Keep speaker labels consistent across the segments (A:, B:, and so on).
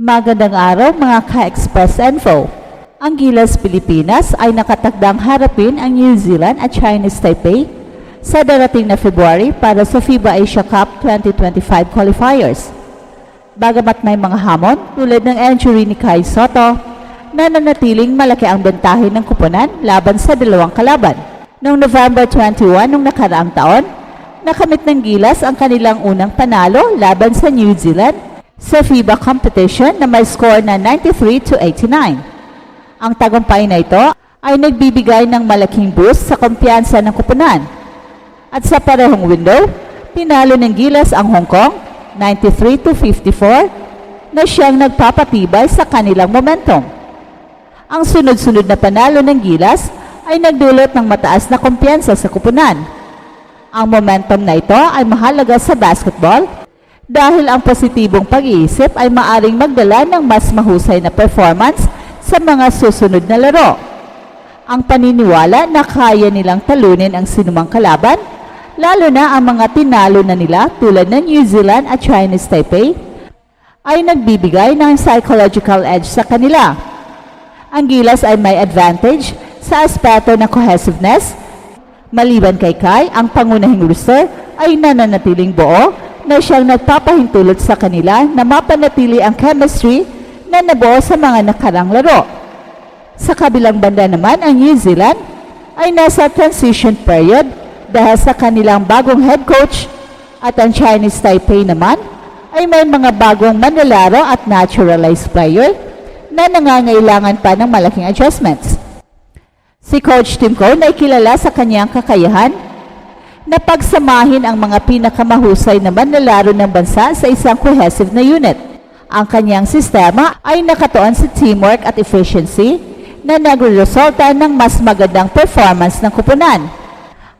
A: Magandang araw mga ka-Express Info. Ang Gilas Pilipinas ay nakatakdang harapin ang New Zealand at Chinese Taipei sa darating na February para sa FIBA Asia Cup 2025 qualifiers. Bagamat may mga hamon tulad ng injury ni Kai Sotto, nananatiling malaki ang bentahe ng kupunan laban sa dalawang kalaban. Noong November 21 ng nakaraang taon, nakamit ng Gilas ang kanilang unang panalo laban sa New Zealand sa FIBA competition na may score na 93-89. Ang tagumpay na ito ay nagbibigay ng malaking boost sa kumpiyansa ng kupunan. At sa parehong window, pinalo ng Gilas ang Hong Kong 93-54 na siyang nagpapatibay sa kanilang momentum. Ang sunod-sunod na panalo ng Gilas ay nagdulot ng mataas na kumpiyansa sa kupunan. Ang momentum na ito ay mahalaga sa basketball dahil ang positibong pag-iisip ay maaring magdala ng mas mahusay na performance sa mga susunod na laro. Ang paniniwala na kaya nilang talunin ang sinumang kalaban, lalo na ang mga tinalo na nila tulad ng New Zealand at Chinese Taipei, ay nagbibigay ng psychological edge sa kanila. Ang Gilas ay may advantage sa aspeto ng cohesiveness. Maliban kay Kai, ang pangunahing roster ay nananatiling buo na siyang nagpapahintulot sa kanila na mapanatili ang chemistry na nabuo sa mga nakarang laro. Sa kabilang banda naman, ang New Zealand ay nasa transition period dahil sa kanilang bagong head coach at ang Chinese Taipei naman ay may mga bagong manlalaro at naturalized player na nangangailangan pa ng malaking adjustments. Si Coach Tim Cohn ay kilala sa kanyang kakayahan na pagsamahin ang mga pinakamahusay na manlalaro ng bansa sa isang cohesive na unit. Ang kanyang sistema ay nakatuon sa teamwork at efficiency na nagresulta ng mas magandang performance ng kupunan.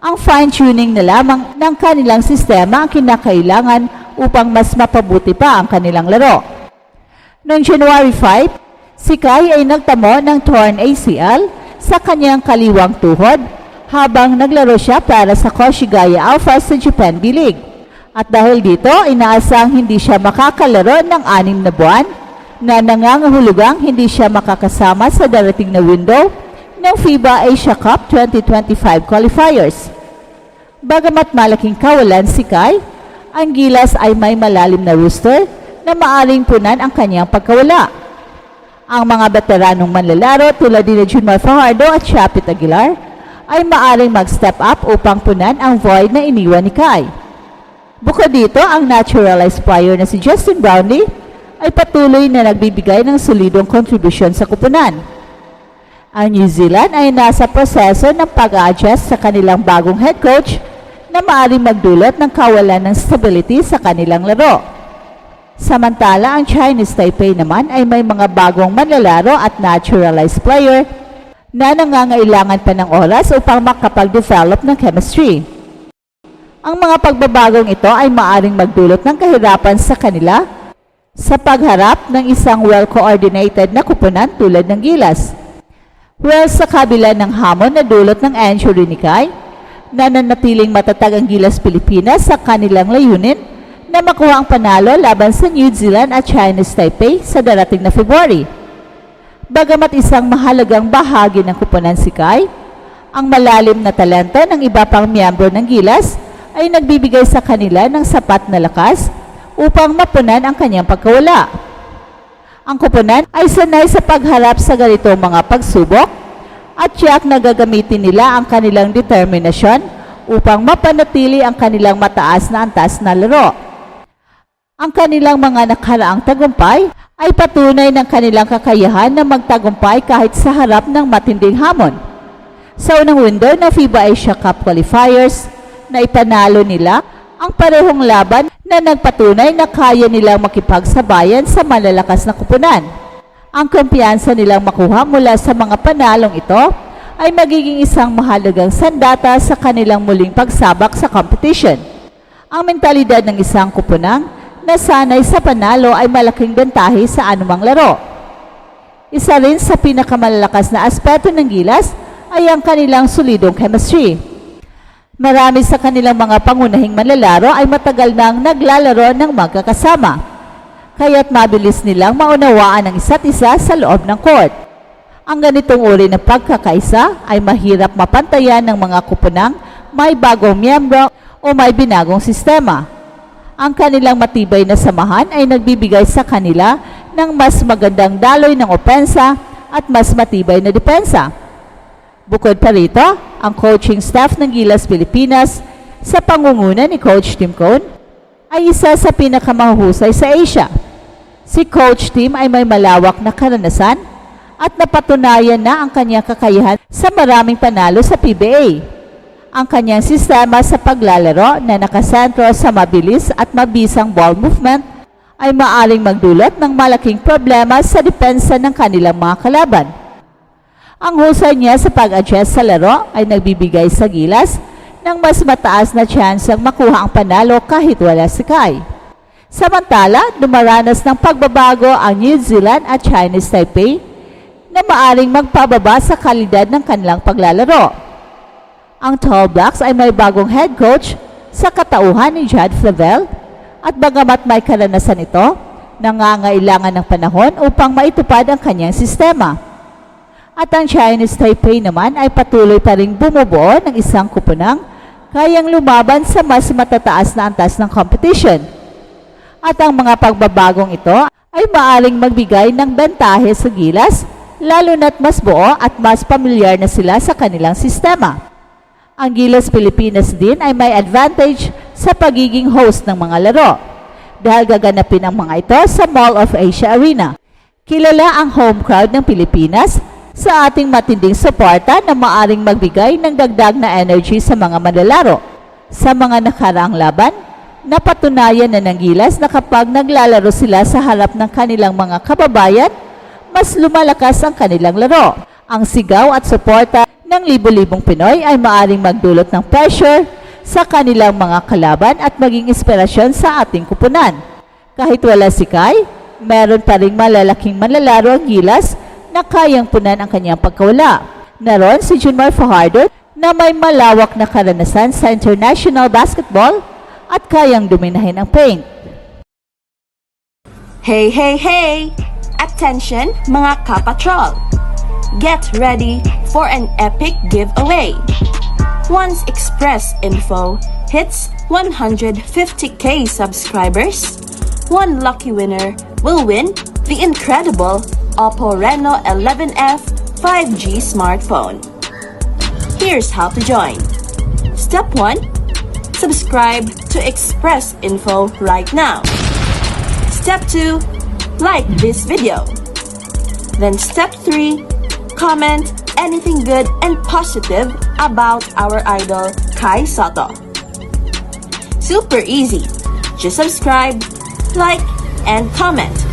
A: Ang fine-tuning na lamang ng kanilang sistema ang kinakailangan upang mas mapabuti pa ang kanilang laro. Noong January 5, si Kai ay nagtamo ng torn ACL sa kanyang kaliwang tuhod habang naglaro siya para sa Koshigaya Alpha sa Japan B-League. At dahil dito, inaasang hindi siya makakalaro ng 6 na buwan na nangangahulugang hindi siya makakasama sa darating na window ng FIBA Asia Cup 2025 qualifiers. Bagamat malaking kawalan si Kai, ang Gilas ay may malalim na roster na maaring punan ang kanyang pagkawala. Ang mga veteranong manlalaro tulad ni Junmar Fajardo at Chapit Aguilar ay maaring mag-step up upang punan ang void na iniwan ni Kai. Bukod dito, ang naturalized player na si Justin Brownlee ay patuloy na nagbibigay ng solidong kontribusyon sa kupunan. Ang New Zealand ay nasa proseso ng pag-adjust sa kanilang bagong head coach na maaring magdulot ng kawalan ng stability sa kanilang laro. Samantala, ang Chinese Taipei naman ay may mga bagong manlalaro at naturalized player na nangangailangan pa ng oras upang makapag-develop ng chemistry. Ang mga pagbabagong ito ay maaring magdulot ng kahirapan sa kanila sa pagharap ng isang well-coordinated na kupunan tulad ng Gilas. Well, sa kabila ng hamon na dulot ng injury ni Kai, nananatiling matatag ang Gilas Pilipinas sa kanilang layunin na makuha ang panalo laban sa New Zealand at Chinese Taipei sa darating na February. Bagamat isang mahalagang bahagi ng kupunan si Kai, ang malalim na talento ng iba pang miyembro ng Gilas ay nagbibigay sa kanila ng sapat na lakas upang mapunan ang kanyang pagkawala. Ang kupunan ay sanay sa pagharap sa ganitong mga pagsubok at tiyak na gagamitin nila ang kanilang determinasyon upang mapanatili ang kanilang mataas na antas na laro. Ang kanilang mga nakaraang tagumpay ay patunay ng kanilang kakayahan na magtagumpay kahit sa harap ng matinding hamon. Sa unang window ng FIBA Asia Cup qualifiers, na ipanalo nila ang parehong laban na nagpatunay na kaya nilang makipagsabayan sa malalakas na kupunan. Ang kumpiyansa nilang makuha mula sa mga panalong ito ay magiging isang mahalagang sandata sa kanilang muling pagsabak sa competition. Ang mentalidad ng isang kupunang na sanay sa panalo ay malaking bentahe sa anumang laro. Isa rin sa pinakamalalakas na aspeto ng Gilas ay ang kanilang solidong chemistry. Marami sa kanilang mga pangunahing manlalaro ay matagal nang naglalaro ng magkakasama. kaya't mabilis nilang maunawaan ang isa't isa sa loob ng court. Ang ganitong uri ng pagkakaisa ay mahirap mapantayan ng mga kupunang may bagong miyembro o may binagong sistema. Ang kanilang matibay na samahan ay nagbibigay sa kanila ng mas magandang daloy ng opensa at mas matibay na depensa. Bukod pa rito, ang coaching staff ng Gilas Pilipinas sa pangunguna ni Coach Tim Cone ay isa sa pinakamahusay sa Asia. Si Coach Tim ay may malawak na karanasan at napatunayan na ang kanyang kakayahan sa maraming panalo sa PBA. Ang kanyang sistema sa paglalaro na nakasentro sa mabilis at mabisang ball movement ay maaring magdulot ng malaking problema sa depensa ng kanilang mga kalaban. Ang husay niya sa pag-adjust sa laro ay nagbibigay sa Gilas ng mas mataas na tsansang makuha ang panalo kahit wala si Kai. Samantala, dumaranas ng pagbabago ang New Zealand at Chinese Taipei na maaring magpababa sa kalidad ng kanilang paglalaro. Ang Tall Blacks ay may bagong head coach sa katauhan ni Jad Flavel at bagamat may karanasan ito, nangangailangan ng panahon upang maitupad ang kanyang sistema. At ang Chinese Taipei naman ay patuloy pa ring bumubuo ng isang kupunang kayang lumaban sa mas matataas na antas ng competition. At ang mga pagbabagong ito ay maaring magbigay ng bentahe sa Gilas, lalo na't mas buo at mas pamilyar na sila sa kanilang sistema. Ang Gilas Pilipinas din ay may advantage sa pagiging host ng mga laro dahil gaganapin ang mga ito sa Mall of Asia Arena. Kilala ang home crowd ng Pilipinas sa ating matinding suporta na maaring magbigay ng dagdag na energy sa mga manlalaro. Sa mga nakaraang laban, napatunayan na ng Gilas na kapag naglalaro sila sa harap ng kanilang mga kababayan, mas lumalakas ang kanilang laro. Ang sigaw at suporta ng libo-libong Pinoy ay maaring magdulot ng pressure sa kanilang mga kalaban at maging inspirasyon sa ating kupunan. Kahit wala si Kai, meron pa ring malalaking manlalaro ang Gilas na kayang punan ang kanyang pagkawala. Naroon si Junmar Fajardo na may malawak na karanasan sa international basketball at kayang dominahin ang paint.
B: Hey, hey, hey! Attention mga kapatrol! Get ready for an epic giveaway! Once Express Info hits 150k subscribers, one lucky winner will win the incredible Oppo Reno 11F 5G smartphone. Here's how to join. Step 1. Subscribe to Express Info right now. Step 2. Like this video. Then step 3. Comment anything good and positive about our idol Kai Soto. Super easy. Just subscribe, like, and comment.